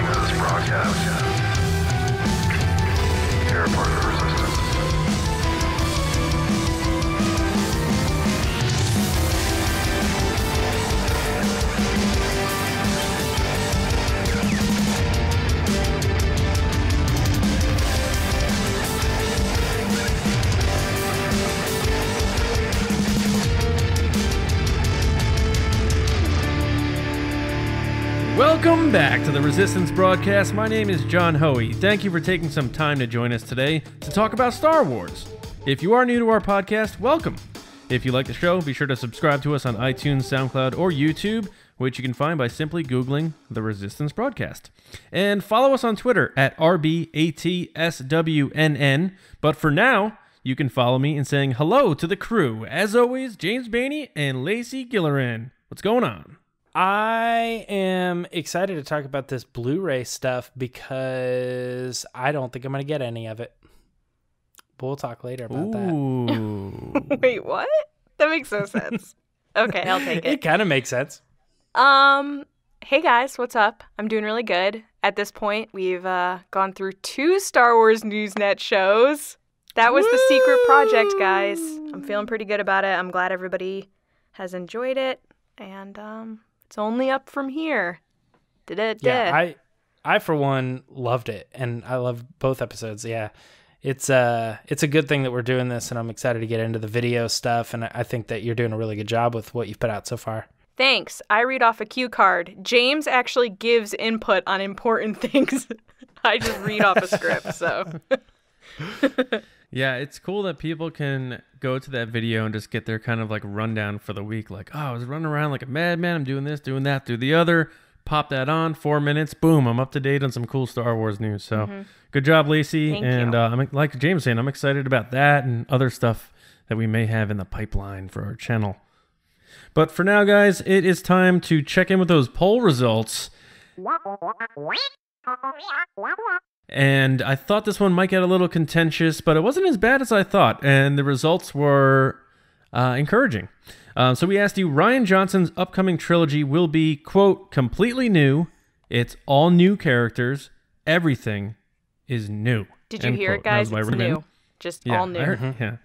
listening to this broadcast, you're a part of the resistance. Welcome back to the Resistance broadcast. My name is John Hoey. Thank you for taking some time to join us today to talk about Star Wars. If you are new to our podcast, welcome. If you like the show, be sure to subscribe to us on iTunes, SoundCloud, or YouTube, which you can find by simply Googling the Resistance broadcast. And follow us on Twitter at RBATSWNN. But for now, you can follow me in saying hello to the crew. As always, James Baney and Lacey Gilleran. What's going on? I am excited to talk about this Blu-ray stuff because I don't think I'm going to get any of it. But we'll talk later about that. Wait, what? That makes no sense. Okay, I'll take it. It kind of makes sense. Hey guys, what's up? I'm doing really good. At this point, we've gone through 2 Star Wars Newsnet shows. That was the secret project, guys. I'm feeling pretty good about it. I'm glad everybody has enjoyed it. And, it's only up from here. Yeah, I for one loved it, and I love both episodes. Yeah, it's a good thing that we're doing this, and I'm excited to get into the video stuff. And I think that you're doing a really good job with what you've put out so far. Thanks. I read off a cue card. James actually gives input on important things. I just read off a script. So. Yeah, it's cool that people can go to that video and just get their kind of like rundown for the week. Like, oh, I was running around like a madman. I'm doing this, doing that, do the other. Pop that on, 4 minutes. Boom, I'm up to date on some cool Star Wars news. So good job, Lacey. Thank and you. I'm like James saying, I'm excited about that and other stuff that we may have in the pipeline for our channel. But for now, guys, it is time to check in with those poll results. And I thought this one might get a little contentious, but it wasn't as bad as I thought, and the results were encouraging. So we asked you, Rian Johnson's upcoming trilogy will be, quote, completely new. It's all new characters. Everything is new. Did you hear it, guys? It's new. Just all new. Yeah.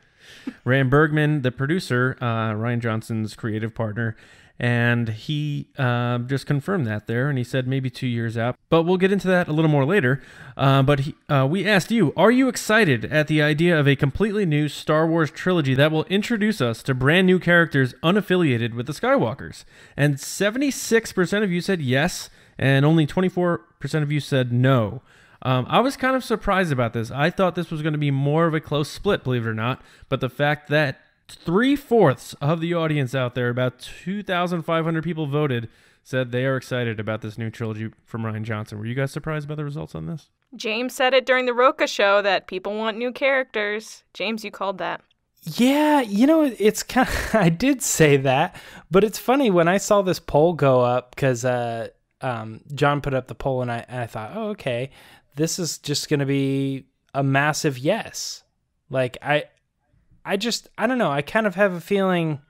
Ram Bergman, the producer, Rian Johnson's creative partner, and he just confirmed that there, and he said maybe 2 years out. But we'll get into that a little more later. We asked you, are you excited at the idea of a completely new Star Wars trilogy that will introduce us to brand new characters unaffiliated with the Skywalkers? And 76% of you said yes, and only 24% of you said no. I was kind of surprised about this. I thought this was going to be more of a close split, believe it or not. But the fact that 3/4 of the audience out there, about 2,500 people voted, said they are excited about this new trilogy from Rian Johnson. Were you guys surprised by the results on this? James said it during the Roca show that people want new characters. James, you called that. Yeah, it's kind of, I did say that, but it's funny when I saw this poll go up because John put up the poll and I thought, oh, okay, this is just going to be a massive yes. Like, I don't know. I kind of have a feeling,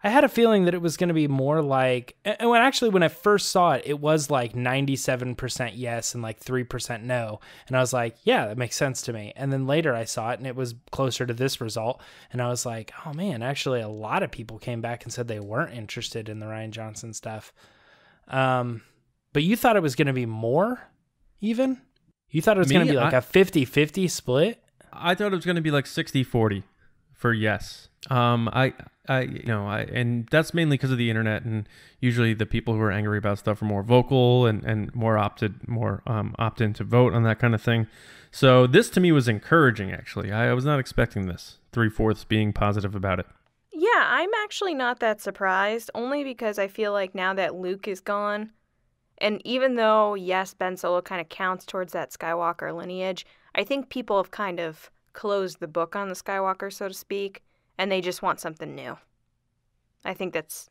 I had a feeling that it was going to be more like, and when I first saw it, it was like 97% yes and like 3% no. And I was like, yeah, that makes sense to me. And then later I saw it and it was closer to this result. And I was like, oh man, actually a lot of people came back and said they weren't interested in the Rian Johnson stuff. But you thought it was going to be more even? You thought it was going to be like a 50-50 split? I thought it was going to be like 60-40 for yes. And that's mainly because of the internet, and usually the people who are angry about stuff are more vocal and more opt in to vote on that kind of thing. So this to me was encouraging, actually. I was not expecting this, 3/4 being positive about it. Yeah, I'm actually not that surprised, only because I feel like now that Luke is gone, and even though, yes, Ben Solo kind of counts towards that Skywalker lineage, I think people have kind of closed the book on the Skywalker, so to speak, and they just want something new. I think that's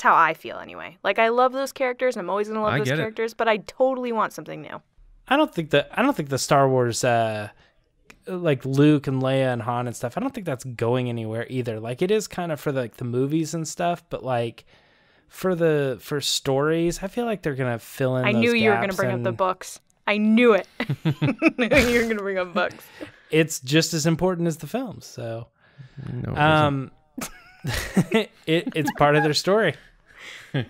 how I feel anyway. Like, I love those characters, and I'm always going to love those characters, but I totally want something new. I don't think the Star Wars like Luke and Leia and Han and stuff, I don't think that's going anywhere either. Like, it is kind of for like the movies and stuff, but like for stories, I feel like they're gonna fill in. I those knew you were gonna gaps bring up the and books. I knew it. I knew you were gonna bring up books. It's just as important as the films. So, No, it's part of their story.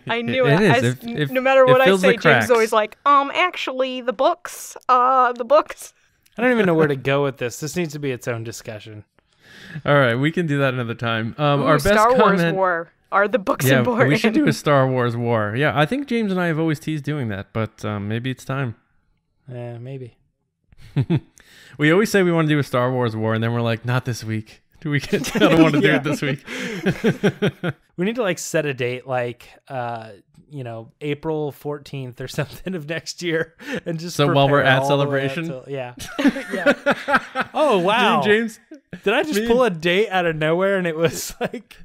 I knew It it. is. No matter what I fills the say, James cracks. is always like, actually, the books. The books. I don't even know where to go with this. This needs to be its own discussion. All right, we can do that another time. Ooh, Our best Star Wars comment. War. Are the books Yeah, important? we should do a Star Wars war. Yeah, I think James and I have always teased doing that, but maybe it's time. Yeah, maybe. We always say we want to do a Star Wars war, and then we're like, not this week. I don't want to do it this week. We need to like set a date, like April 14th or something of next year, and just So while we're prepare at all the way up Celebration? till- yeah. Oh wow, James, did I just pull a date out of nowhere and it was like?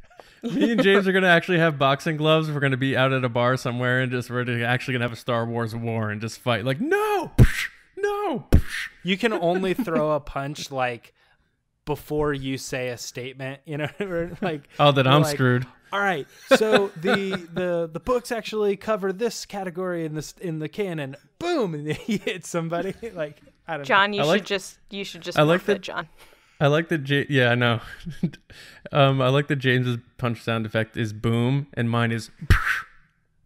me and James are going to actually have boxing gloves. We're going to be out at a bar somewhere, and we're actually going to have a Star Wars war and just fight. Like, no, no. You can only throw a punch like before you say a statement, or like. Oh, that you're I'm like, screwed. All right, so the books actually cover this category in the canon. Boom, and he hits somebody. Like I don't John, know. you should just I like forfeit, that- John. I like that. Yeah, I know. I like that James's punch sound effect is boom, and mine is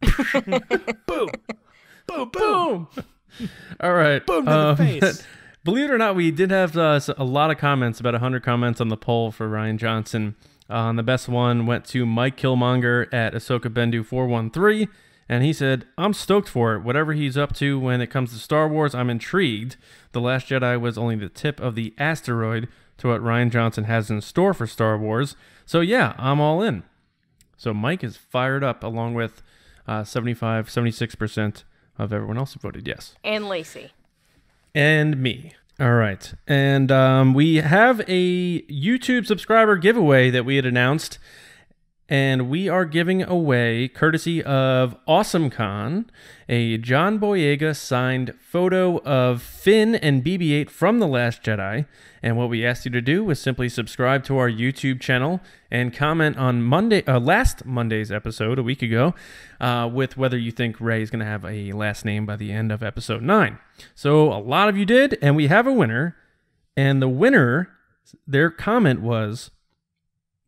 Boom, boom, boom, boom. All right. boom to the face. Believe it or not, we did have a lot of comments, about 100 comments on the poll for Rian Johnson. The best one went to Mike Killmonger at Ahsoka Bendu 413, and he said, "I'm stoked for it. Whatever he's up to when it comes to Star Wars, I'm intrigued. The Last Jedi was only the tip of the asteroid to what Rian Johnson has in store for Star Wars. So yeah, I'm all in." So Mike is fired up, along with 76% of everyone else who voted yes. And Lacey. And me. All right. And we have a YouTube subscriber giveaway that we had announced. And we are giving away, courtesy of AwesomeCon, a John Boyega signed photo of Finn and BB-8 from The Last Jedi. And what we asked you to do was simply subscribe to our YouTube channel and comment on last Monday's episode, a week ago, with whether you think Rey is going to have a last name by the end of episode 9. So a lot of you did, and we have a winner. And the winner, their comment was...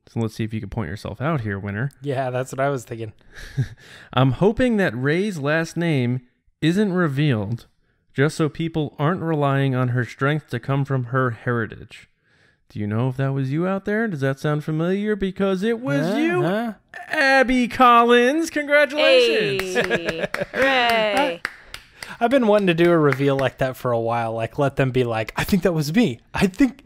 So let's see if you can point yourself out here, winner. Yeah, that's what I was thinking. "I'm hoping that Rey's last name isn't revealed, just so people aren't relying on her strength to come from her heritage." Do you know if that was you out there? Does that sound familiar? Because it was you, Abbey Collins. Congratulations. Hey, hooray. I've been wanting to do a reveal like that for a while. Like, let them be like, "I think that was me. I think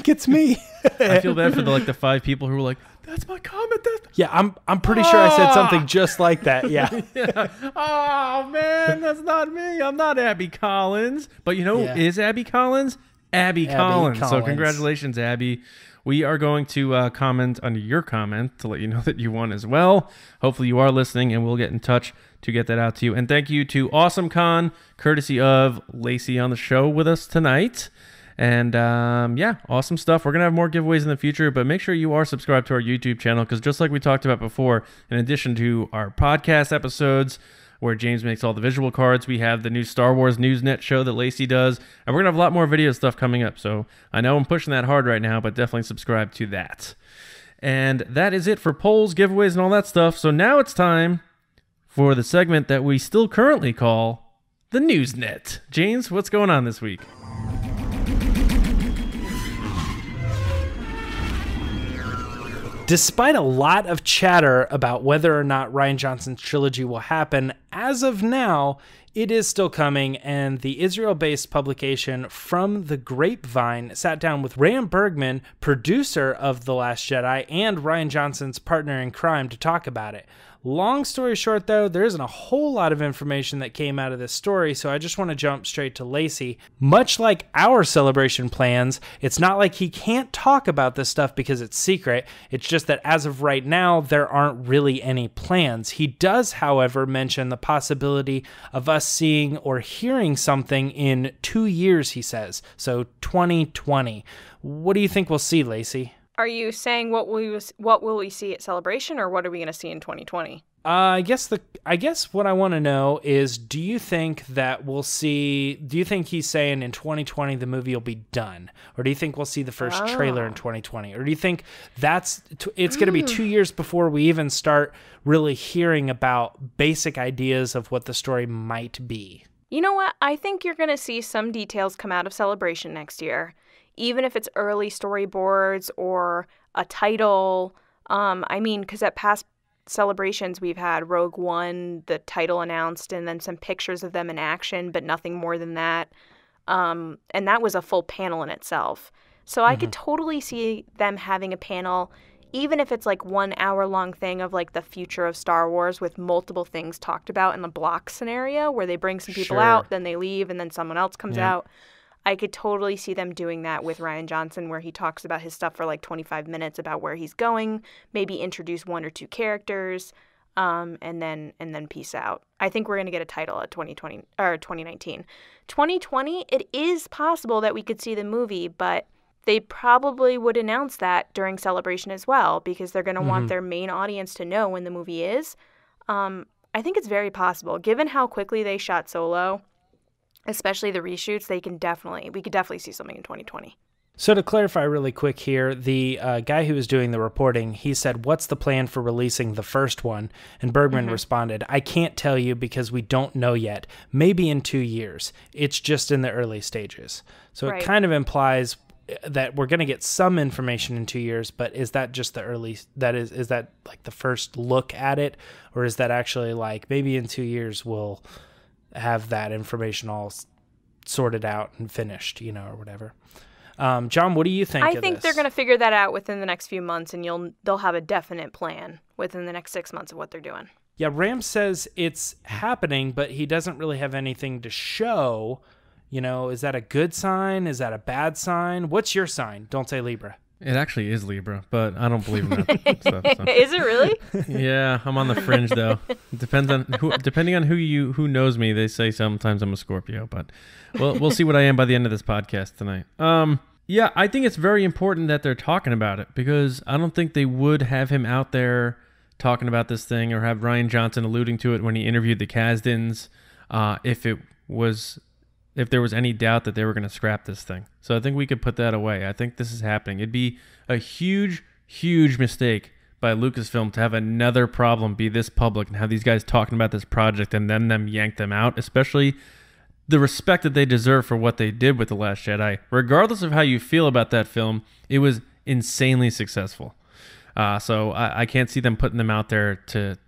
it's me." I feel bad for the 5 people who were like, "That's my comment." Yeah, I'm pretty sure I said something just like that. Yeah. Yeah. Oh man, that's not me. I'm not Abbey Collins. But you know who is Abbey Collins? Abbey Collins. So Collins. congratulations, Abbey. We are going to comment under your comment to let you know that you won as well. Hopefully you are listening, and we'll get in touch to get that out to you. And thank you to AwesomeCon, courtesy of Lacey on the show with us tonight. And yeah, awesome stuff. We're going to have more giveaways in the future, but make sure you are subscribed to our YouTube channel, because just like we talked about before, in addition to our podcast episodes where James makes all the visual cards, we have the new Star Wars Newsnet show that Lacey does, and we're going to have a lot more video stuff coming up. So I know I'm pushing that hard right now, but definitely subscribe to that. And that is it for polls, giveaways, and all that stuff. So now it's time for the segment that we still currently call the Newsnet. James, what's going on this week? Despite a lot of chatter about whether or not Rian Johnson's trilogy will happen, as of now, it is still coming, and the Israel-based publication From the Grapevine sat down with Ram Bergman, producer of The Last Jedi, and Rian Johnson's partner in crime to talk about it. Long story short, though, there isn't a whole lot of information that came out of this story, so I just want to jump straight to Lacey. Much like our Celebration plans, it's not like he can't talk about this stuff because it's secret. It's just that as of right now, there aren't really any plans. He does, however, mention the possibility of us seeing or hearing something in 2 years, he says. So 2020. What do you think we'll see, Lacey? Are you saying what will we see at Celebration, or what are we going to see in 2020? I guess what I want to know is, do you think he's saying in 2020 the movie will be done? Or do you think we'll see the first trailer in 2020? Or do you think it's going to be 2 years before we even start really hearing about basic ideas of what the story might be? You know what? I think you're going to see some details come out of Celebration next year, even if it's early storyboards or a title. Because at past celebrations we've had Rogue One, the title announced, and then some pictures of them in action, but nothing more than that. And that was a full panel in itself. So I could totally see them having a panel, even if it's like 1 hour long thing of like the future of Star Wars with multiple things talked about in the block scenario where they bring some people out, then they leave, and then someone else comes out. I could totally see them doing that with Rian Johnson, where he talks about his stuff for like 25 minutes about where he's going, maybe introduce 1 or 2 characters, and then peace out. I think we're going to get a title at 2020 or 2019. 2020, it is possible that we could see the movie, but they probably would announce that during Celebration as well, because they're going to want their main audience to know when the movie is. I think it's very possible, given how quickly they shot Solo. Especially the reshoots, we could definitely see something in 2020. So to clarify really quick here, the guy who was doing the reporting, he said, "What's the plan for releasing the first one?" And Bergman responded, "I can't tell you because we don't know yet. Maybe in 2 years. It's just in the early stages." So it kind of implies that we're going to get some information in 2 years, but is that just the early, is that like the first look at it? Or is that actually like maybe in 2 years we'll have that information all sorted out and finished, or whatever. John, what do you think? I think they're going to figure that out within the next few months, and they'll have a definite plan within the next 6 months of what they're doing. Yeah, Ram says it's happening, but he doesn't really have anything to show. Is that a good sign? Is that a bad sign? What's your sign? Don't say Libra. It actually is Libra, but I don't believe in that stuff. So. Is it really? Yeah, I'm on the fringe though. Depending on who knows me, they say sometimes I'm a Scorpio, but we'll see what I am by the end of this podcast tonight. Yeah, I think it's very important that they're talking about it, because I don't think they would have him out there talking about this thing, or have Rian Johnson alluding to it when he interviewed the Kasdans, if there was any doubt that they were going to scrap this thing. So I think we could put that away. I think this is happening. It'd be a huge, huge mistake by Lucasfilm to have another problem be this public and have these guys talking about this project and then them yank them out, especially the respect that they deserve for what they did with The Last Jedi. Regardless of how you feel about that film, it was insanely successful. So I can't see them putting them out there to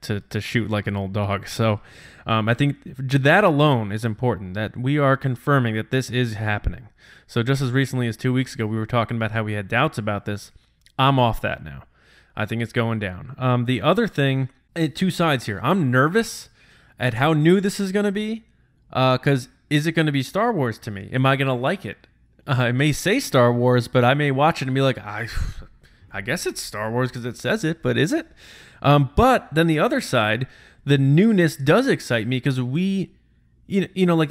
shoot like an old dog. So I think that alone is important, that we are confirming that this is happening. So just as recently as 2 weeks ago, we were talking about how we had doubts about this. I'm off that now. I think it's going down. The other thing, two sides here. I'm nervous at how new this is going to be, because is it going to be Star Wars to me? Am I going to like it? It may say Star Wars, but I may watch it and be like, I guess it's Star Wars because it says it, but is it? But then the other side, the newness does excite me, because like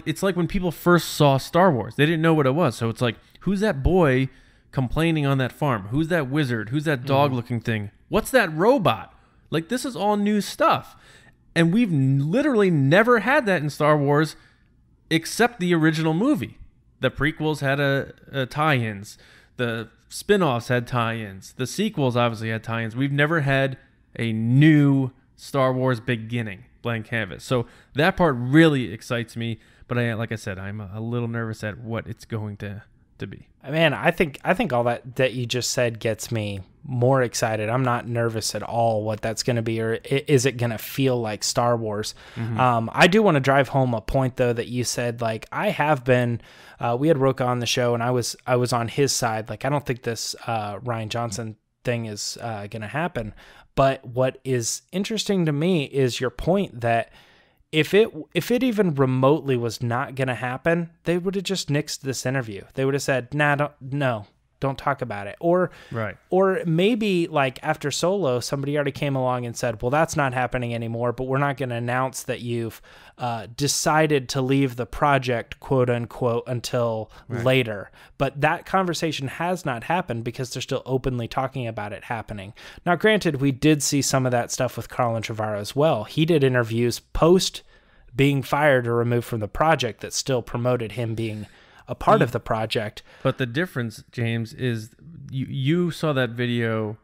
it's like when people first saw Star Wars, they didn't know what it was. So it's like, who's that boy complaining on that farm? Who's that wizard? Who's that dog-looking thing? What's that robot? Like, this is all new stuff. And we've literally never had that in Star Wars except the original movie. The prequels had a tie-ins. The spin-offs had tie-ins. The sequels obviously had tie-ins. We've never had a new Star Wars beginning, blank canvas. So that part really excites me. But like I said, I'm a little nervous at what it's going to be. Man, I think all that you just said gets me more excited. I'm not nervous at all what that's going to be, or is it going to feel like Star Wars? I do want to drive home a point though that you said. Like, I have been. We had Roka on the show, and I was on his side. Like, I don't think this Rian Johnson thing is going to happen. But what is interesting to me is your point that if it even remotely was not going to happen, they would have just nixed this interview. They would have said, "Nah, don't Don't talk about it. Or Right. Or maybe like after Solo, somebody already came along and said, well, that's not happening anymore, but we're not going to announce that you've decided to leave the project, quote unquote, until later. But that conversation has not happened because they're still openly talking about it happening. Now, granted, we did see some of that stuff with Colin Trevorrow as well. He did interviews post being fired or removed from the project that still promoted him being a part of the project. But the difference, James, is you saw that video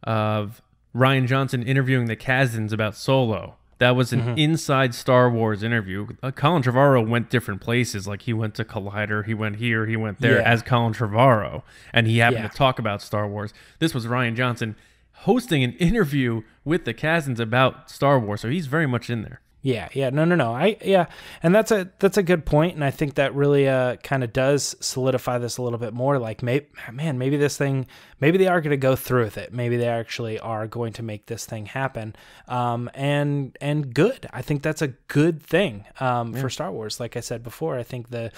of Rian Johnson interviewing the Kazans about Solo. That was an inside Star Wars interview. Colin Trevorrow went different places. Like he went to Collider, he went here, he went there as Colin Trevorrow, and he happened to talk about Star Wars. This was Rian Johnson hosting an interview with the Kazans about Star Wars, so he's very much in there. Yeah. No. And that's a good point, and I think that really kind of does solidify this a little bit more. Like, maybe this thing, maybe they are going to go through with it. Maybe they actually are going to make this thing happen. And good. I think that's a good thing for Star Wars. Like I said before, I think the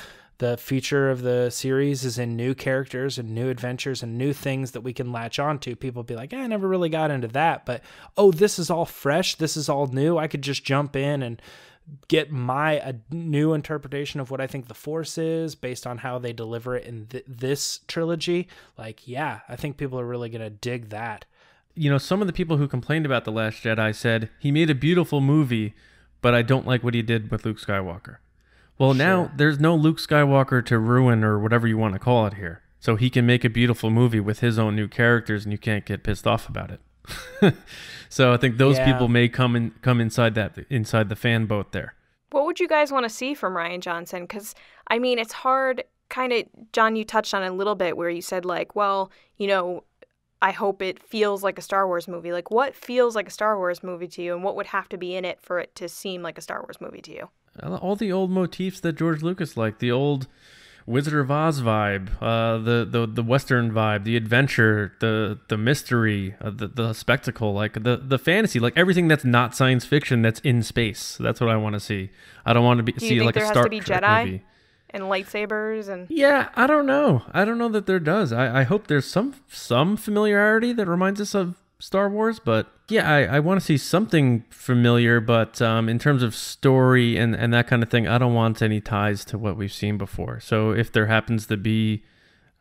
future of the series is in new characters and new adventures and new things that we can latch on to. People be like, I never really got into that, but this is all fresh. This is all new. I could just jump in and get a new interpretation of what I think the Force is based on how they deliver it in this trilogy. Like, I think people are really going to dig that. You know, some of the people who complained about The Last Jedi said, he made a beautiful movie, but I don't like what he did with Luke Skywalker. Well, now there's no Luke Skywalker to ruin or whatever you want to call it here. So he can make a beautiful movie with his own new characters and you can't get pissed off about it. So I think those people may come inside the fan boat there. What would you guys want to see from Rian Johnson? Because, I mean, it's hard, kind of, John, you touched on it a little bit where you said, like, well, you know, I hope it feels like a Star Wars movie. Like, what feels like a Star Wars movie to you, and what would have to be in it for it to seem like a Star Wars movie to you? All the old motifs that George Lucas liked, the old Wizard of Oz vibe, the Western vibe, the adventure, the mystery, the spectacle, like the fantasy, like everything that's not science fiction that's in space. That's what I want to see. I don't want to see like a Star Trek Jedi movie. And lightsabers and I don't know. I don't know that there does. I hope there's some familiarity that reminds us of Star Wars, but I want to see something familiar, but in terms of story and that kind of thing, I don't want any ties to what we've seen before. So if there happens to be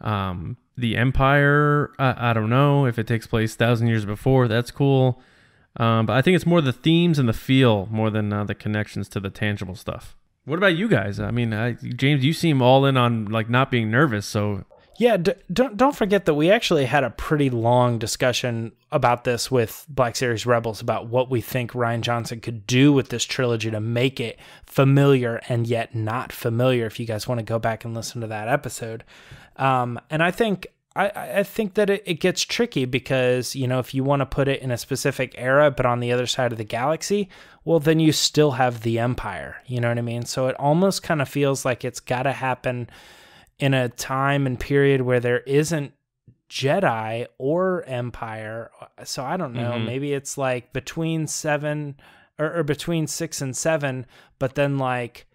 the Empire, I don't know. If it takes place 1,000 years before, that's cool. But I think it's more the themes and the feel more than the connections to the tangible stuff. What about you guys? I mean, James, you seem all in on like not being nervous, so... Yeah, don't forget that we actually had a pretty long discussion about this with Black Series Rebels about what we think Rian Johnson could do with this trilogy to make it familiar and yet not familiar, if you guys want to go back and listen to that episode. And I think that it gets tricky because, you know, if you want to put it in a specific era but on the other side of the galaxy, well, then you still have the Empire, you know what I mean? So it almost kind of feels like it's got to happen in a time and period where there isn't Jedi or Empire. So I don't know, maybe it's like between 7 or between 6 and 7, but then like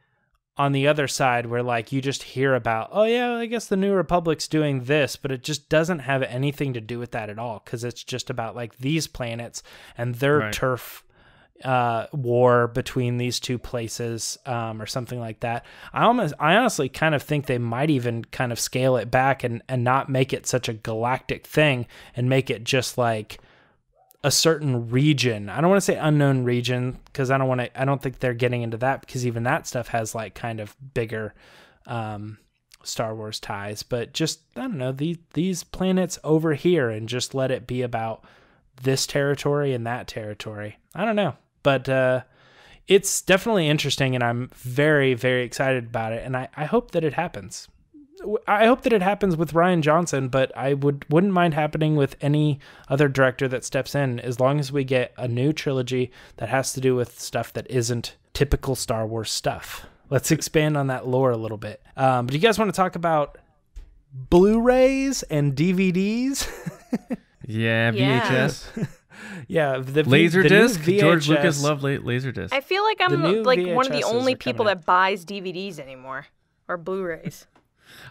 on the other side where like you just hear about, oh yeah, I guess the New Republic's doing this, but it just doesn't have anything to do with that at all, because it's just about like these planets and their turf war between these two places, or something like that. I honestly kind of think they might even kind of scale it back and not make it such a galactic thing and make it just like a certain region. I don't want to say unknown region because I don't think they're getting into that, because even that stuff has like kind of bigger Star Wars ties, but just, I don't know, these planets over here, and just let it be about this territory and that territory. I don't know. But it's definitely interesting, and I'm very, very excited about it, and I hope that it happens. I hope that it happens with Rian Johnson, but I wouldn't mind happening with any other director that steps in, as long as we get a new trilogy that has to do with stuff that isn't typical Star Wars stuff. Let's expand on that lore a little bit. Do you guys want to talk about Blu-rays and DVDs? Yeah, VHS. Yeah, the Laserdisc. George Lucas loved Laserdisc. I feel like I'm like one of the only people that buys DVDs anymore, or Blu-rays.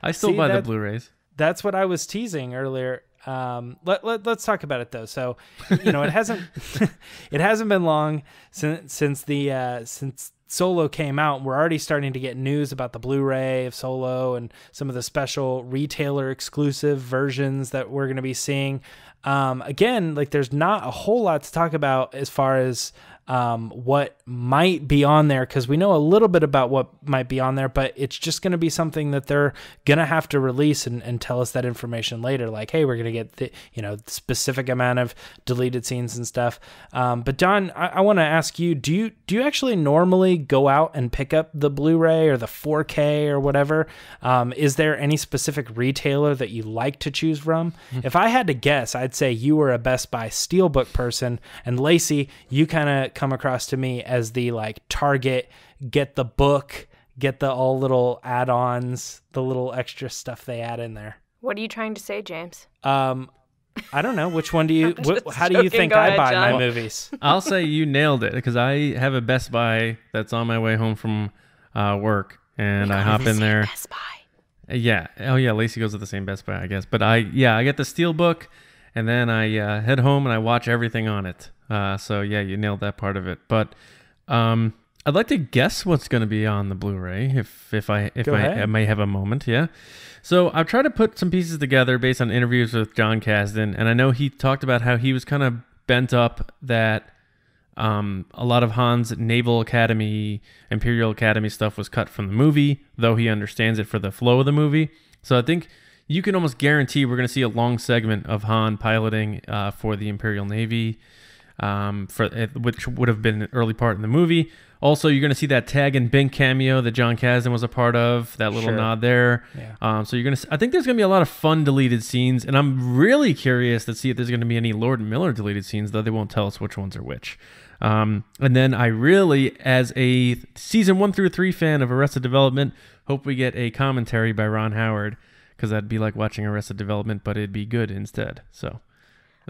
I still buy the Blu-rays. That's what I was teasing earlier. Let's talk about it though. So, it hasn't it hasn't been long since Solo came out. We're already starting to get news about the Blu-ray of Solo and some of the special retailer exclusive versions that we're going to be seeing. Again, like there's not a whole lot to talk about as far as what might be on there, because we know a little bit about what might be on there, but it's just going to be something that they're going to have to release and tell us that information later. Like, hey, we're going to get the specific amount of deleted scenes and stuff. But Don, I want to ask you, do you actually normally go out and pick up the Blu-ray or the 4K or whatever? Is there any specific retailer that you like to choose from? If I had to guess, I'd say you were a Best Buy Steelbook person, and Lacey, you kind of come across to me as the like Target, get the book, get the all little add-ons, the little extra stuff they add in there. What are you trying to say, James? I don't know. Which one do you, how do you think Go I ahead, buy John. my movies? I'll say you nailed it, because I have a Best Buy that's on my way home from work, and I hop in there. Best Buy. Yeah. Oh yeah. Lacey goes to the same Best Buy, I guess. But I get the Steelbook, and then I head home and I watch everything on it. So yeah, you nailed that part of it. But I'd like to guess what's going to be on the Blu-ray if I may have a moment. Yeah. So I've tried to put some pieces together based on interviews with John Kasdan, and I know he talked about how he was kind of bent up that a lot of Han's Naval Academy, Imperial Academy stuff was cut from the movie, though he understands it for the flow of the movie. So I think you can almost guarantee we're going to see a long segment of Han piloting for the Imperial Navy, which would have been an early part in the movie. Also, you're going to see that Tag and Bink cameo that John Kasdan was a part of, that little nod there. Yeah. So you're going to. I think there's going to be a lot of fun deleted scenes, and I'm really curious to see if there's going to be any Lord and Miller deleted scenes, though they won't tell us which ones are which. And then I really, as a season 1 through 3 fan of Arrested Development, hope we get a commentary by Ron Howard, because that'd be like watching Arrested Development, but it'd be good instead. So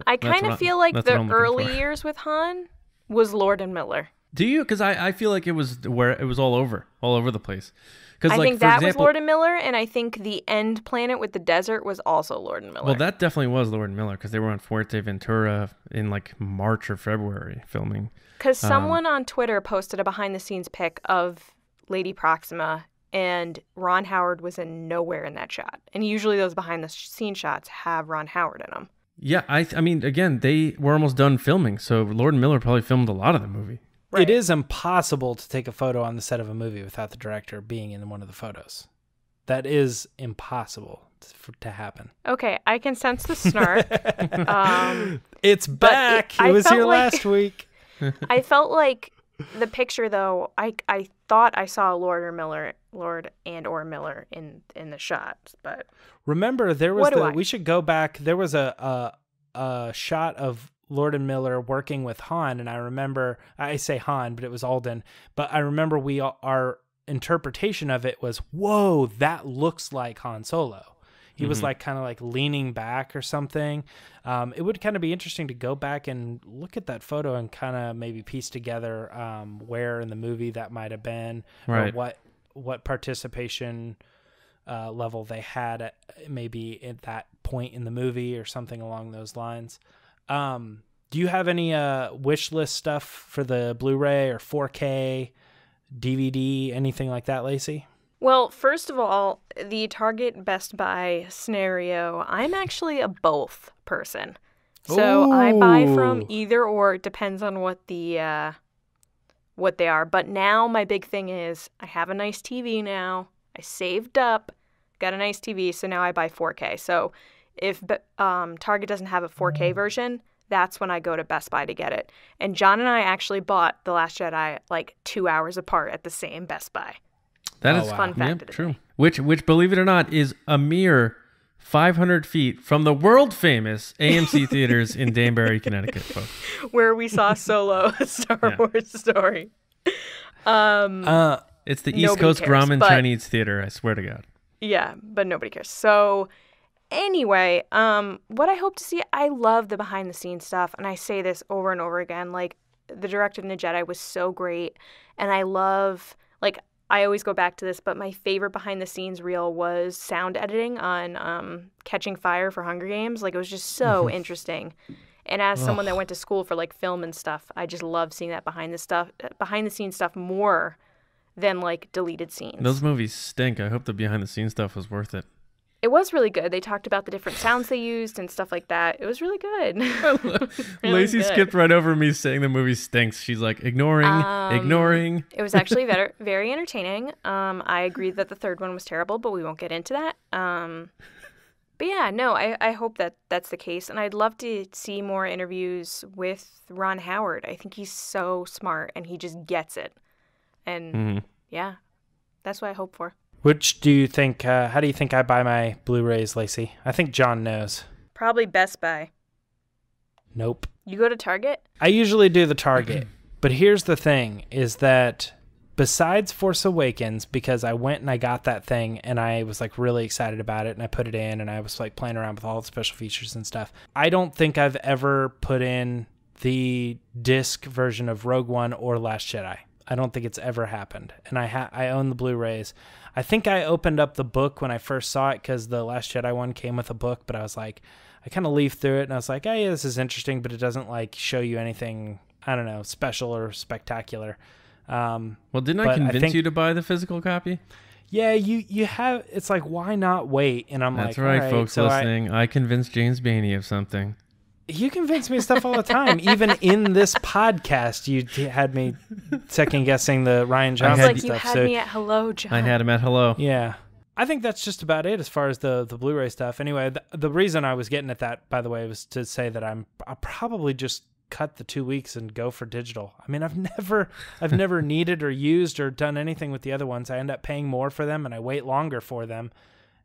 I kind of feel like the early years with Han was Lord and Miller. Do you? Because I feel like it was where it was all over the place. I think that was Lord and Miller, and I think the end planet with the desert was also Lord and Miller. Well, that definitely was Lord and Miller, because they were on Fuerteventura in like March or February filming. Because someone on Twitter posted a behind-the-scenes pic of Lady Proxima, and Ron Howard was nowhere in that shot. And usually those behind-the-scenes shots have Ron Howard in them. Yeah, I mean, again, they were almost done filming, so Lord and Miller probably filmed a lot of the movie. Right. It is impossible to take a photo on the set of a movie without the director being in one of the photos. That is impossible to happen. Okay, I can sense the snark. It's back. It was here last week. I felt like the picture, though, I thought I saw Lord and or Miller in the shots, but remember there was we should go back. There was a shot of Lord and Miller working with Han, and I remember, I say Han, but it was Alden, but I remember our interpretation of it was, whoa, that looks like Han Solo. He was like kind of like leaning back or something. It would kind of be interesting to go back and look at that photo and kind of maybe piece together where in the movie that might have been, right, or what participation level they had maybe at that point in the movie or something along those lines. Do you have any wish list stuff for the Blu-ray or 4K, DVD, anything like that, Lacey? Well, first of all, the Target Best Buy scenario, I'm actually a both person. So I buy from either or. It depends on what they are. But now my big thing is I have a nice TV now. I saved up, got a nice TV, so now I buy 4K. So if Target doesn't have a 4K version, that's when I go to Best Buy to get it. And John and I actually bought The Last Jedi like 2 hours apart at the same Best Buy. That is fun fact. Yep, true. Which, believe it or not, is a mere 500 feet from the world famous AMC theaters in Danbury, Connecticut, folks. Where we saw Solo, a Star Wars story. It's the East Coast Ramen Chinese theater, I swear to God. Yeah, but nobody cares. So anyway, what I hope to see, I love the behind the scenes stuff, and I say this over and over again, like the director in the Jedi was so great, and I love, like, I always go back to this, but my favorite behind the scenes reel was sound editing on Catching Fire for Hunger Games. Like, it was just so interesting. And as someone that went to school for like film and stuff, I just love seeing that behind the scenes stuff more than like deleted scenes. Those movies stink. I hope the behind the scenes stuff was worth it. It was really good. They talked about the different sounds they used and stuff like that. It was really good. Really Lacey good. skipped right over me saying the movie stinks. She's like, ignoring. It was actually very entertaining. I agree that the third one was terrible, but we won't get into that. But yeah, no, I hope that that's the case. And I'd love to see more interviews with Ron Howard. I think he's so smart and he just gets it. And yeah, that's what I hope for. Which do you think, how do you think I buy my Blu-rays, Lacey? I think John knows. Probably Best Buy. Nope. You go to Target? I usually do the Target. But here's the thing, is that besides Force Awakens, because I went and I got that thing and I was like really excited about it and I put it in and I was like playing around with all the special features and stuff. I don't think I've ever put in the disc version of Rogue One or Last Jedi. I don't think it's ever happened. And I own the Blu-rays. I think I opened up the book when I first saw it because the Last Jedi one came with a book, but I was like, I kind of leafed through it and I was like, hey, this is interesting, but it doesn't like show you anything, I don't know, special or spectacular. Well, didn't I convince you to buy the physical copy? Yeah, you have, it's like, why not wait? And I'm That's like, right, all right, folks so listening. I convinced James Baney of something. You convince me of stuff all the time. Even in this podcast, you had me second guessing the Rian Johnson It's like stuff. you had me at hello, John. I had him at hello. Yeah. I think that's just about it as far as the Blu-ray stuff. Anyway, the reason I was getting at that, by the way, was to say that I'll probably just cut the 2 weeks and go for digital. I mean, I've never needed or used or done anything with the other ones. I end up paying more for them and I wait longer for them.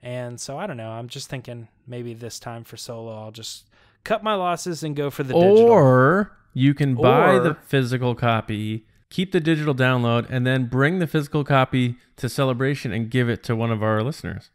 And so I don't know. I'm just thinking maybe this time for Solo, I'll just cut my losses and go for the digital. Or you can buy the physical copy, keep the digital download, and then bring the physical copy to Celebration and give it to one of our listeners.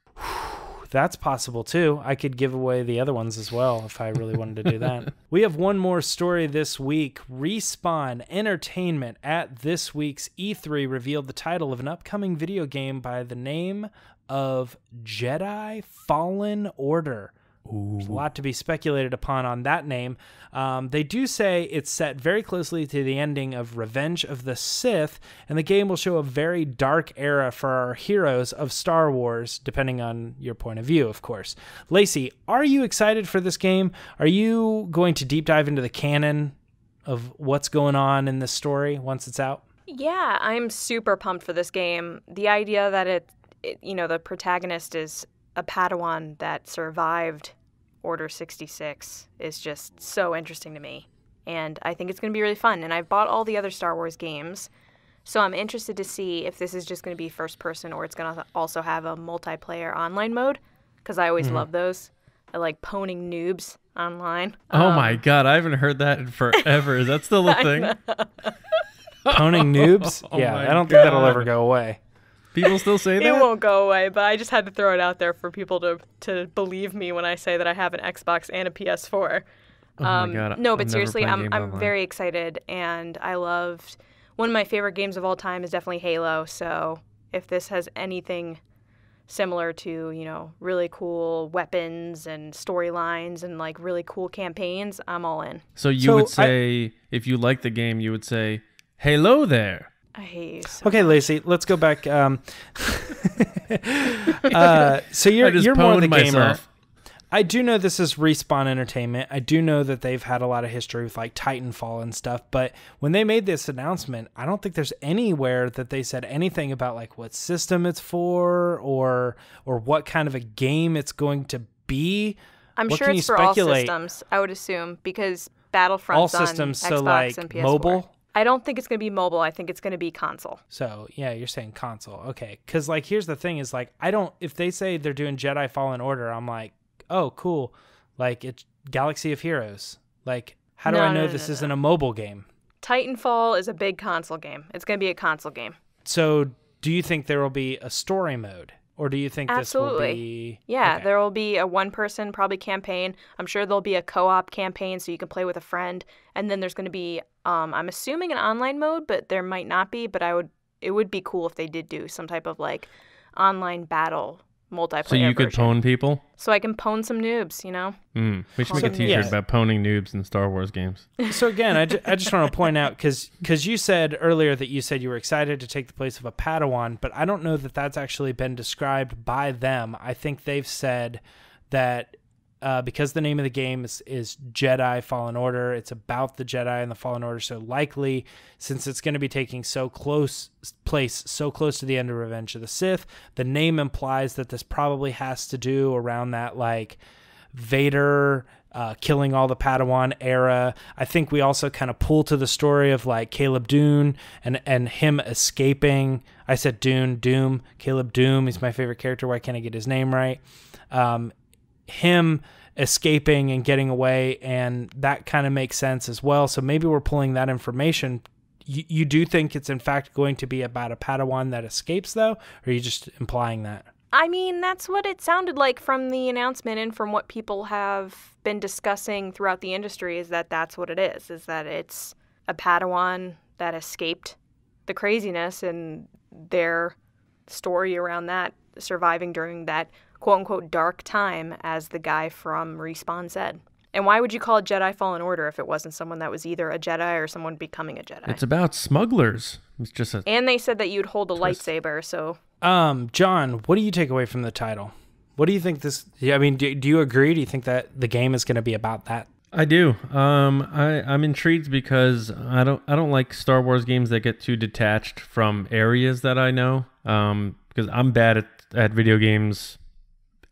That's possible too. I could give away the other ones as well if I really wanted to do that. We have one more story this week. Respawn Entertainment at this week's E3 revealed the title of an upcoming video game by the name of Jedi Fallen Order. There's a lot to be speculated upon on that name. They do say it's set very closely to the ending of Revenge of the Sith, and the game will show a very dark era for our heroes of Star Wars, depending on your point of view, of course. Lacey, are you excited for this game? Are you going to deep dive into the canon of what's going on in this story once it's out? Yeah, I'm super pumped for this game. The idea that it the protagonist is a Padawan that survived Order 66 is just so interesting to me. And I think it's going to be really fun. And I've bought all the other Star Wars games, so I'm interested to see if this is just going to be first person or it's going to also have a multiplayer online mode, because I always love those. I like poning noobs online. Oh my God, I haven't heard that in forever. Is that still a thing? Poning noobs? Oh yeah, my I don't think that'll God. ever go away. People still say that? It won't go away, but I just had to throw it out there for people to believe me when I say that I have an Xbox and a PS4. Oh my God, No, I'm but never seriously, playing I'm games online. very excited, and I loved one of my favorite games of all time is definitely Halo. So if this has anything similar to really cool weapons and storylines and like really cool campaigns, I'm all in. So you would say, if you like the game, you would say, "Hello there." I hate you so Okay, much. Lacey, let's go back. So I you're just more the pwned gamer. myself. I do know this is Respawn Entertainment. I do know that they've had a lot of history with like Titanfall and stuff. But when they made this announcement, I don't think there's anywhere that they said anything about like what system it's for or what kind of a game it's going to be. I'm What sure can it's you for all speculate? systems, I would assume, because Battlefront's All systems, on so Xbox like and PS4. mobile. I don't think it's going to be mobile. I think it's going to be console. So, yeah, you're saying console. Okay. Because, like, here's the thing is, like, if they say they're doing Jedi Fallen Order, I'm like, oh, cool. Like, it's Galaxy of Heroes. Like, how do I know this isn't a mobile game? Titanfall is a big console game. It's going to be a console game. So, do you think there will be a story mode? Or do you think Absolutely. this will be... Yeah, Okay. there will be a one-person probably campaign. I'm sure there'll be a co-op campaign so you can play with a friend. And then there's going to be, I'm assuming an online mode, but there might not be. But it would be cool if they did do some type of like online battle multiplayer. So you could version. pwn people? So I can pwn some noobs, you know? We should make a t-shirt about pwning noobs in Star Wars games. So again, I just want to point out, because you said earlier that you said you were excited to take the place of a Padawan, but I don't know that that's actually been described by them. I think they've said that because the name of the game is Jedi Fallen Order, it's about the Jedi and the Fallen Order, so likely, since it's going to be taking so close to the end of Revenge of the Sith, the name implies that this probably has to do around that, like, Vader killing all the Padawan era. I think we also kind of pull to the story of, like, Caleb Dune and him escaping. I said Doom. Caleb Doom, he's my favorite character. Why can't I get his name right? Him escaping and getting away, and that kind of makes sense as well. So maybe we're pulling that information. You do think it's in fact going to be about a Padawan that escapes, though? Or are you just implying that? I mean, that's what it sounded like from the announcement and from what people have been discussing throughout the industry, is that that's what it is that it's a Padawan that escaped the craziness and their story around that, surviving during that quote-unquote dark time, as the guy from Respawn said. And why would you call it Jedi Fallen Order if it wasn't someone that was either a Jedi or someone becoming a Jedi? It's about smugglers. It's just and they said that you'd hold a lightsaber, so... John, what do you take away from the title? What do you think this... I mean, do you agree? Do you think that the game is going to be about that? I do. I'm intrigued because I don't like Star Wars games that get too detached from areas that I know. Because I'm bad at video games.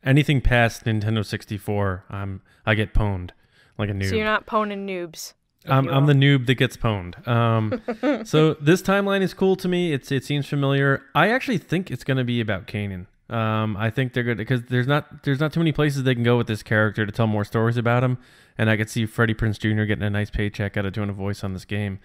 Anything past Nintendo 64, I get pwned like a noob. So you're not pwning noobs. I'm the noob that gets pwned. So this timeline is cool to me. It seems familiar. I actually think it's going to be about Kanan. I think they're good because there's not too many places they can go with this character to tell more stories about him. And I could see Freddie Prinze Jr. getting a nice paycheck out of doing a voice on this game.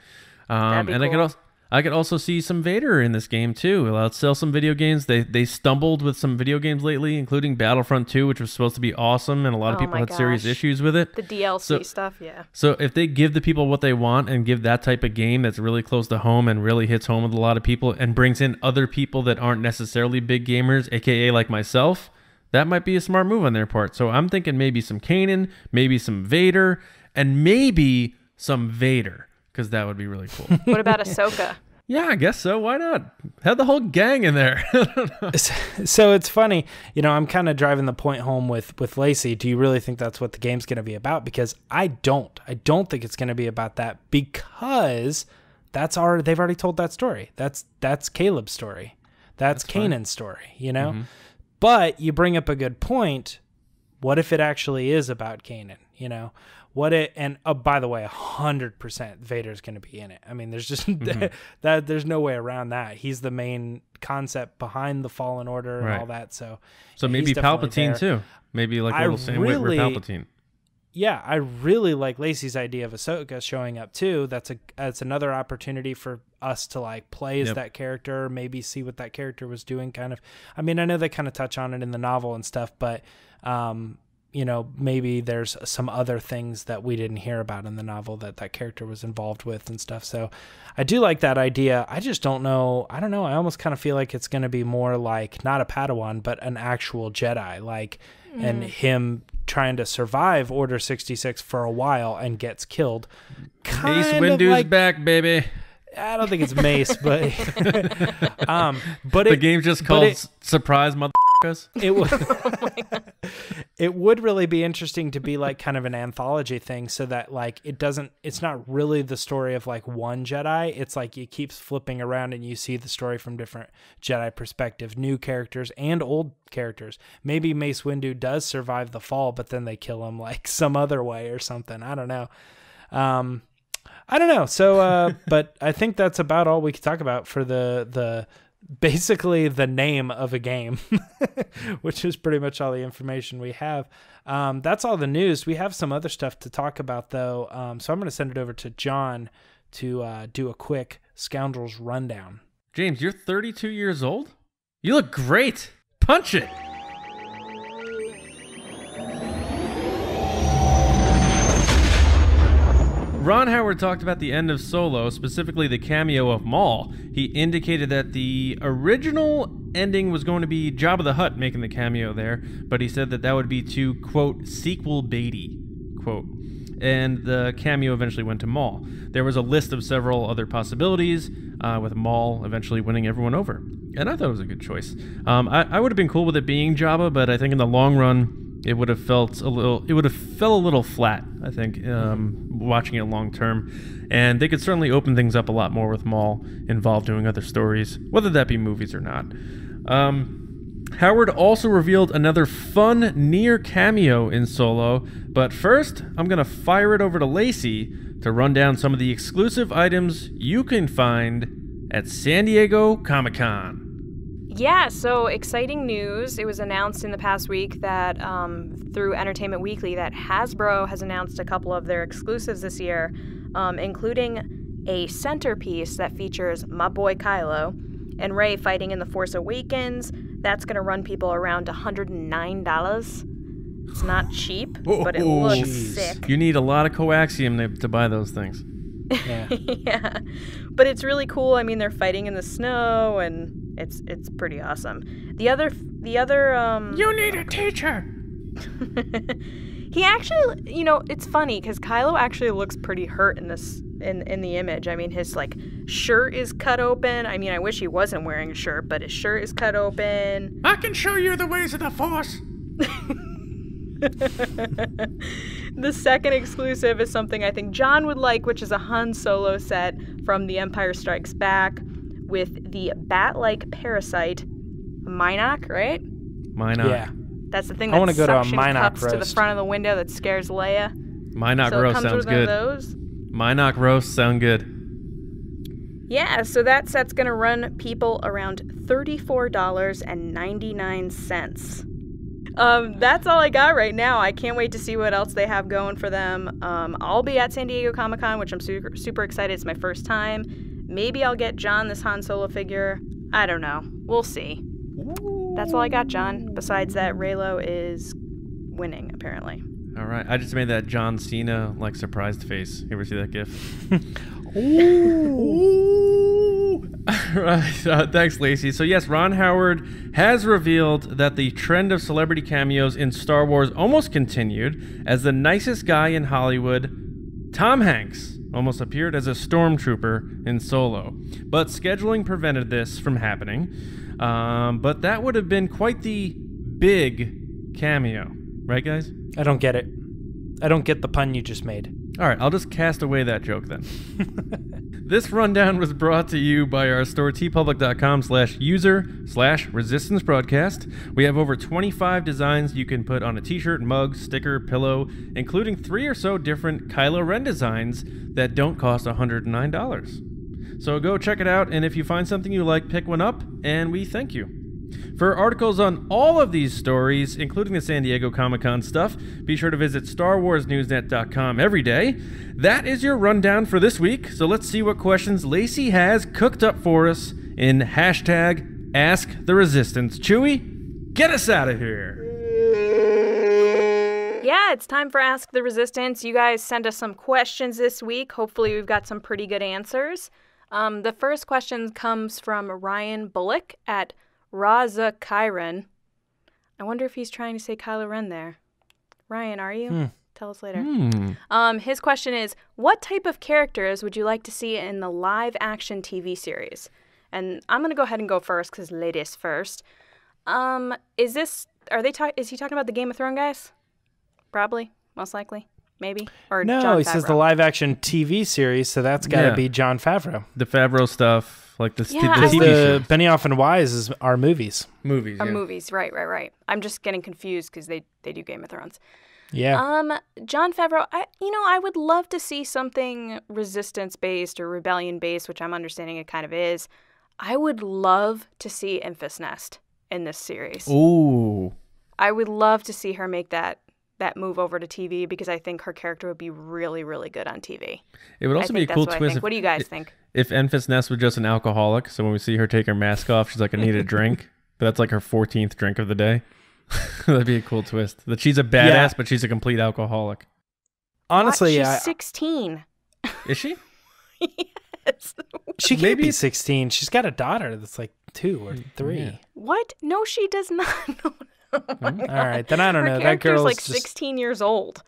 That'd be cool. I could also see some Vader in this game too. Let's sell some video games. They stumbled with some video games lately, including Battlefront 2, which was supposed to be awesome, and a lot of people had serious issues with it. The DLC stuff, yeah. So if they give the people what they want and give that type of game that's really close to home and really hits home with a lot of people and brings in other people that aren't necessarily big gamers, aka like myself, that might be a smart move on their part. So I'm thinking maybe some Kanan, maybe some Vader, and maybe some Vader. Because that would be really cool. What about Ahsoka? Yeah, I guess so. Why not? Have the whole gang in there. So it's funny. You know, I'm kind of driving the point home with Lacey. Do you really think that's what the game's going to be about? Because I don't. I don't think it's going to be about that, because they've already told that story. That's Caleb's story. That's Kanan's story, you know? Mm-hmm. But you bring up a good point. What if it actually is about Kanan, you know? By the way, 100% Vader's going to be in it. I mean, there's just there's no way around that. He's the main concept behind the Fallen Order and all that. So maybe Palpatine too. Maybe like a little Sam Witwer Palpatine. Yeah, I really like Lacey's idea of Ahsoka showing up too. That's another opportunity for us to like play as that character, maybe see what that character was doing. Kind of. I mean, I know they kind of touch on it in the novel and stuff, but. You know, maybe there's some other things that we didn't hear about in the novel that character was involved with and stuff. So I do like that idea. I just don't know. I don't know. I almost kind of feel like it's going to be more like not a Padawan, but an actual Jedi, like, and him trying to survive Order 66 for a while and gets killed. Mace Windu's back, baby. I don't think it's Mace, but but the game's just called Surprise Motherfuckers. It would really be interesting to be like kind of an anthology thing, so that like it's not really the story of like one Jedi. It's like it keeps flipping around and you see the story from different Jedi perspective, new characters and old characters. Maybe Mace Windu does survive the fall, but then they kill him like some other way or something. I don't know. So, but I think that's about all we can talk about for the basically the name of a game, which is pretty much all the information we have. That's all the news. We have some other stuff to talk about though. So I'm going to send it over to John to do a quick Scoundrels rundown. James, you're 32 years old? You look great. Punch it. Ron Howard talked about the end of Solo, specifically the cameo of Maul. He indicated that the original ending was going to be Jabba the Hutt making the cameo there, but he said that that would be to, quote, sequel Beatty, quote. And the cameo eventually went to Maul. There was a list of several other possibilities, with Maul eventually winning everyone over. And I thought it was a good choice. I would have been cool with it being Jabba, but I think in the long run, it would have felt a little flat, I think, watching it long term. And they could certainly open things up a lot more with Maul involved doing other stories, whether that be movies or not. Howard also revealed another fun near cameo in Solo, but first, I'm going to fire it over to Lacey to run down some of the exclusive items you can find at San Diego Comic-Con. Yeah, so exciting news. It was announced in the past week that through Entertainment Weekly that Hasbro has announced a couple of their exclusives this year, including a centerpiece that features my boy Kylo and Rey fighting in The Force Awakens. That's going to run people around $109. It's not cheap, but it looks sick. You need a lot of coaxium to buy those things. Yeah. Yeah, but it's really cool. I mean, they're fighting in the snow, and it's pretty awesome. The other You need a teacher. He actually, it's funny because Kylo actually looks pretty hurt in this in the image. I mean, his shirt is cut open. I mean, I wish he wasn't wearing a shirt, but his shirt is cut open. I can show you the ways of the Force. The second exclusive is something I think John would like, which is a Han Solo set from The Empire Strikes Back with the bat-like parasite, Mynock, right? Mynock. Yeah. That's the thing I wanna that go to a suction Mynock cups to the roast. front of the window that scares Leia. Mynock So it roast comes sounds with one of good. those. Mynock roast sound good. Yeah, so that set's going to run people around $34.99. That's all I got right now. I can't wait to see what else they have going for them. I'll be at San Diego Comic-Con, which I'm super, super excited. It's my first time. Maybe I'll get John this Han Solo figure. I don't know. We'll see. That's all I got, John. Besides that, Reylo is winning, apparently. All right. I just made that John Cena, surprised face. You ever see that gif? All right. Thanks, Lacey. So, yes, Ron Howard has revealed that the trend of celebrity cameos in Star Wars almost continued, as the nicest guy in Hollywood, Tom Hanks, almost appeared as a stormtrooper in Solo. But scheduling prevented this from happening. But that would have been quite the big cameo. Right, guys? I don't get it. I don't get the pun you just made. All right, I'll just cast away that joke then. This rundown was brought to you by our store, tpublic.com/user/resistance broadcast. We have over 25 designs you can put on a t-shirt, mug, sticker, pillow, including 3 or so different Kylo Ren designs that don't cost $109. So go check it out, and if you find something you like, pick one up, and we thank you. For articles on all of these stories, including the San Diego Comic-Con stuff, be sure to visit StarWarsNewsNet.com every day. That is your rundown for this week, so let's see what questions Lacey has cooked up for us in #AskTheResistance. Chewie, get us out of here. Yeah, it's time for Ask the Resistance. You guys sent us some questions this week. Hopefully we've got some pretty good answers. The first question comes from Ryan Bullock at Razakyren. I wonder if he's trying to say Kylo Ren there. Ryan, are you? Tell us later. His question is, what type of characters would you like to see in the live-action TV series? And I'm going to go ahead and go first, because ladies first. Is he talking about the Game of Thrones guys? Probably, most likely, maybe. Or no, Jon he says Favreau. the live-action TV series, so that's got to be Jon Favreau. The Favreau stuff, the Because TV the shows. Benioff and Weiss are movies. Movies, Or yeah. movies, right. I'm just getting confused because they do Game of Thrones. Yeah. Jon Favreau, I would love to see something resistance-based or rebellion-based, which I'm understanding it kind of is. I would love to see Enfys Nest in this series. Ooh. I would love to see her make that move over to TV because I think her character would be really, really good on TV. It would also be a cool twist. What do you guys think? If Enfys Nest was just an alcoholic, so when we see her take her mask off, she's like, I need a drink. But that's like her 14th drink of the day. That'd be a cool twist. That she's a badass, but she's a complete alcoholic. Honestly, She's 16. Is she? Yes. She can't be 16. She's got a daughter that's like 2 or 3. Yeah. What? No, she does not. All right, then I don't know. Her That character's girl's like just... 16 years old.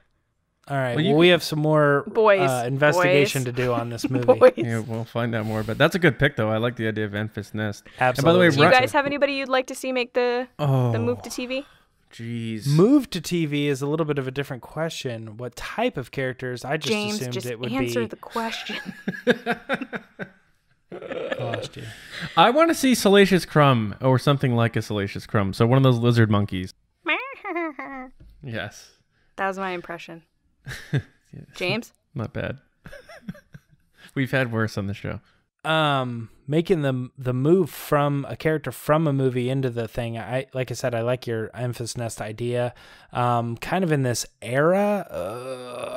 All right, Well, we have some more investigation Boys. to do on this movie. Boys. Yeah, we'll find out more. But that's a good pick, though. I like the idea of Enfys Nest. Absolutely. And by the way, Do you guys have anybody you'd like to see make the move to TV? Jeez. Move to TV is a little bit of a different question. What type of characters? I just James, assumed just it would answer be... the question. Lost you. I want to see Salacious Crumb or something like a Salacious Crumb. So one of those lizard monkeys. Yes. That was my impression. James? Not bad. We've had worse on the show. Making the move from a character from a movie into the thing. Like I said, I like your Enfys Nest idea. Kind of in this era,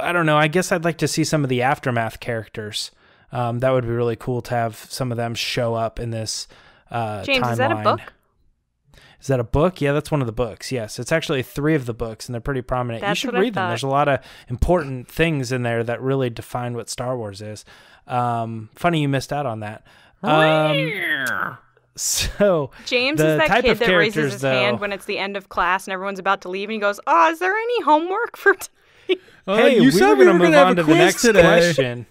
I don't know. I guess I'd like to see some of the Aftermath characters. That would be really cool to have some of them show up in this James, timeline. is that a book? Is that a book? Yeah, that's one of the books. Yes, it's actually 3 of the books, and they're pretty prominent. That's you should what I read them. thought. There's a lot of important things in there that really define what Star Wars is. Funny you missed out on that. So James the is that type kid of that raises characters, his hand though- when it's the end of class and everyone's about to leave, and he goes, "Oh, is there any homework for today?" Hey, you we said were we going to were move gonna have on a to the quiz next today. question.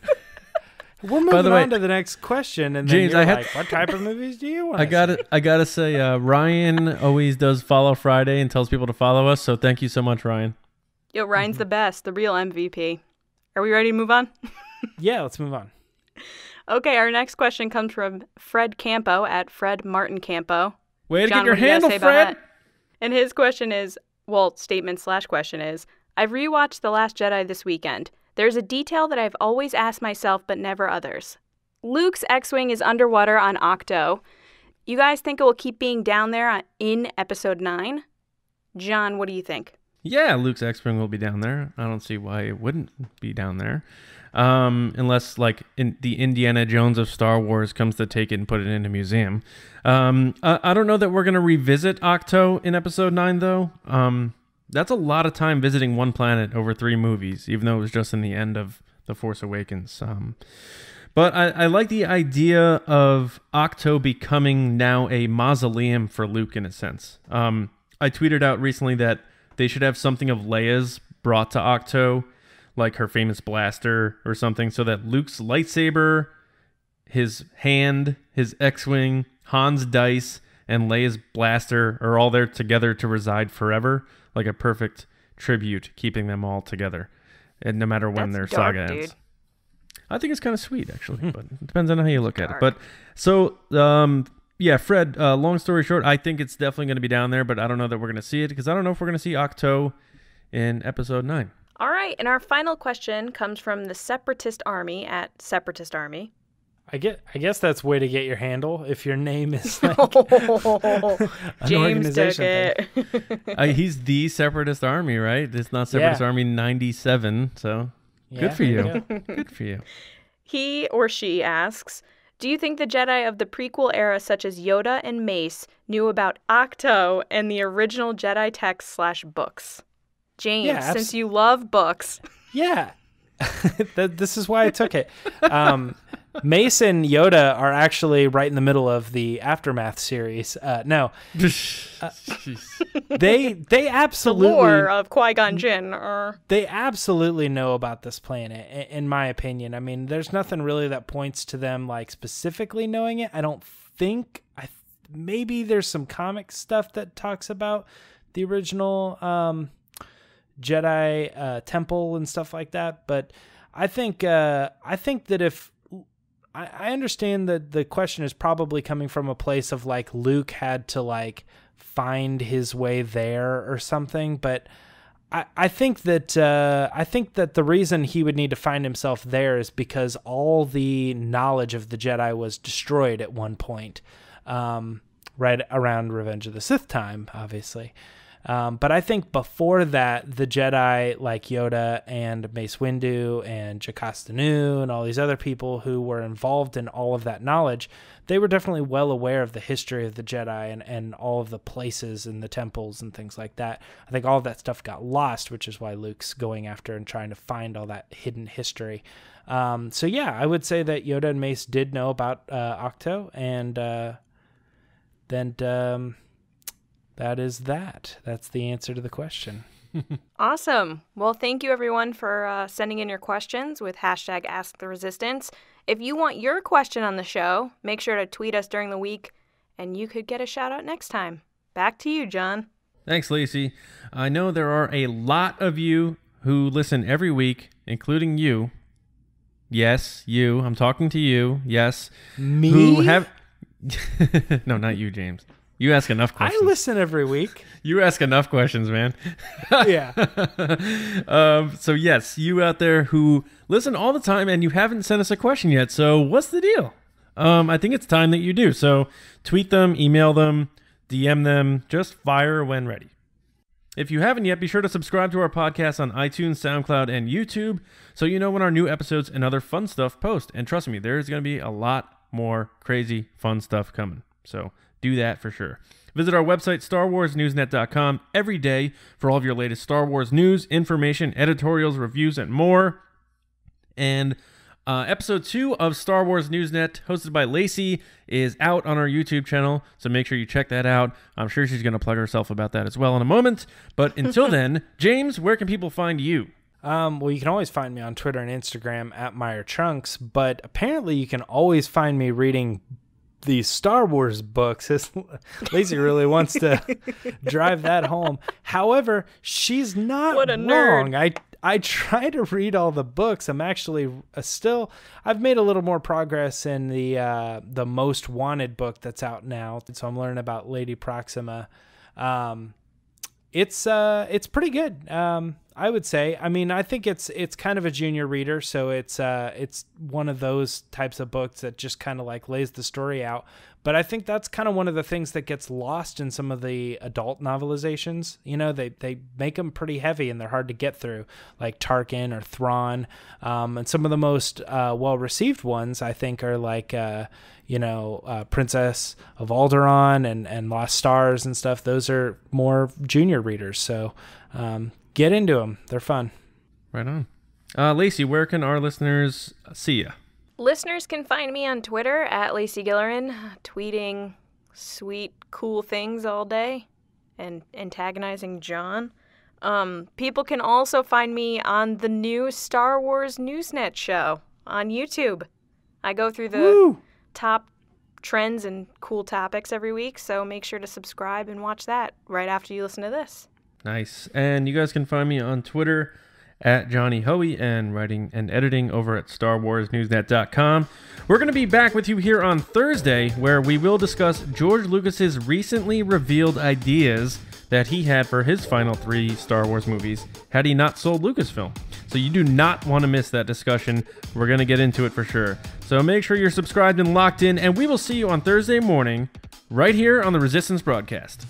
We're moving way, on to the next question, and then James, you're I had- like, what type of movies do you want I gotta say, Ryan always does Follow Friday and tells people to follow us. So thank you so much, Ryan. Yo, Ryan's the best, the real MVP. Are we ready to move on? Yeah, let's move on. Okay, our next question comes from Fred Campo at Fred Martin Campo. Way to John, get your what do you guys handle, say about Fred. that? And his question is, statement/question is, I've rewatched The Last Jedi this weekend. There's a detail that I've always asked myself but never others. Luke's X-Wing is underwater on Octo. You guys think it will keep being down there in Episode 9? John, what do you think? Yeah, Luke's X-Wing will be down there. I don't see why it wouldn't be down there. Unless, like, the Indiana Jones of Star Wars comes to take it and put it in a museum. I don't know that we're going to revisit Octo in Episode 9, though. That's a lot of time visiting one planet over 3 movies, even though it was just in the end of The Force Awakens. But I like the idea of Octo becoming now a mausoleum for Luke in a sense. I tweeted out recently that they should have something of Leia's brought to Octo, like her famous blaster or something, so that Luke's lightsaber, his hand, his X-Wing, Han's dice, and Leia's blaster are all there together to reside forever, like a perfect tribute, keeping them all together, and no matter when their dark, saga dude. ends. I think it's kind of sweet, actually, but it depends on how you look at it. But so, yeah, Fred, long story short, I think it's definitely going to be down there, but I don't know that we're going to see it because I don't know if we're going to see Octo in Episode 9. All right, and our final question comes from the Separatist Army at Separatist Army. I guess that's a way to get your handle if your name is like an James took organization it. thing. He's the Separatist Army, right? It's not Separatist Army 97, so good for you. Good for you. He or she asks, do you think the Jedi of the prequel era, such as Yoda and Mace, knew about Octo and the original Jedi texts/books? James, since you love books. Yeah. This is why I took it. Mace and Yoda are actually right in the middle of the Aftermath series. No. They absolutely... The lore of Qui-Gon Jinn. They absolutely know about this planet, in my opinion. I mean, there's nothing really that points to them like specifically knowing it. I don't think... maybe there's some comic stuff that talks about the original... Jedi temple and stuff like that, but I think that if I understand that the question is probably coming from a place of like Luke had to like find his way there or something, but I think that the reason he would need to find himself there is because all the knowledge of the Jedi was destroyed at one point, right around Revenge of the Sith time, obviously. But I think before that, the Jedi like Yoda and Mace Windu and Jocasta Nu and all these other people who were involved in all of that knowledge, they were definitely well aware of the history of the Jedi and all of the places and the temples and things like that. I think all of that stuff got lost, which is why Luke's going after and trying to find all that hidden history. So yeah, I would say that Yoda and Mace did know about Octo, and then that is that. That's the answer to the question. Awesome. Well, thank you everyone for sending in your questions with hashtag AskTheResistance. If you want your question on the show, make sure to tweet us during the week, and you could get a shout out next time. Back to you, John. Thanks, Lacey. I know there are a lot of you who listen every week, including you. Yes, you. I'm talking to you. Yes. Me? Who have... No, not you, James. You ask enough questions. I listen every week. You ask enough questions, man. Yeah. So yes, you out there who listen all the time and you haven't sent us a question yet. So what's the deal? I think it's time that you do. So tweet them, email them, DM them, just fire when ready. If you haven't yet, be sure to subscribe to our podcast on iTunes, SoundCloud, and YouTube so you know when our new episodes and other fun stuff post. And trust me, there's going to be a lot more crazy fun stuff coming. So do that for sure. Visit our website, StarWarsNewsNet.com, every day for all of your latest Star Wars news, information, editorials, reviews, and more. And episode 2 of Star Wars Newsnet, hosted by Lacey, is out on our YouTube channel, so make sure you check that out. I'm sure she's going to plug herself about that as well in a moment. But until then, James, where can people find you? Well, you can always find me on Twitter and Instagram at MeyerTrunks, but apparently you can always find me reading these Star Wars books. Lacey really wants to drive that home. However, she's not What a wrong. nerd. I try to read all the books. I'm actually I've made a little more progress in the Most Wanted book that's out now. So I'm learning about Lady Proxima. It's pretty good. I would say. I mean, I think it's kind of a junior reader, so it's one of those types of books that just kind of like lays the story out. But I think that's kind of one of the things that gets lost in some of the adult novelizations. You know, they make them pretty heavy and they're hard to get through, like Tarkin or Thrawn. And some of the most well-received ones, I think, are like, Princess of Alderaan and Lost Stars and stuff. Those are more junior readers. So get into them. They're fun. Right on. Lacey, where can our listeners see you? Listeners can find me on Twitter at Lacey Gilleran, tweeting sweet, cool things all day and antagonizing John. People can also find me on the new Star Wars Newsnet show on YouTube. I go through the top trends and cool topics every week, so make sure to subscribe and watch that right after you listen to this. Nice. And you guys can find me on Twitter at Johnny Hoey and writing and editing over at StarWarsNewsNet.com. We're going to be back with you here on Thursday, where we will discuss George Lucas's recently revealed ideas that he had for his final 3 Star Wars movies had he not sold Lucasfilm. So you do not want to miss that discussion. We're going to get into it for sure. So make sure you're subscribed and locked in, and we will see you on Thursday morning right here on the Resistance broadcast.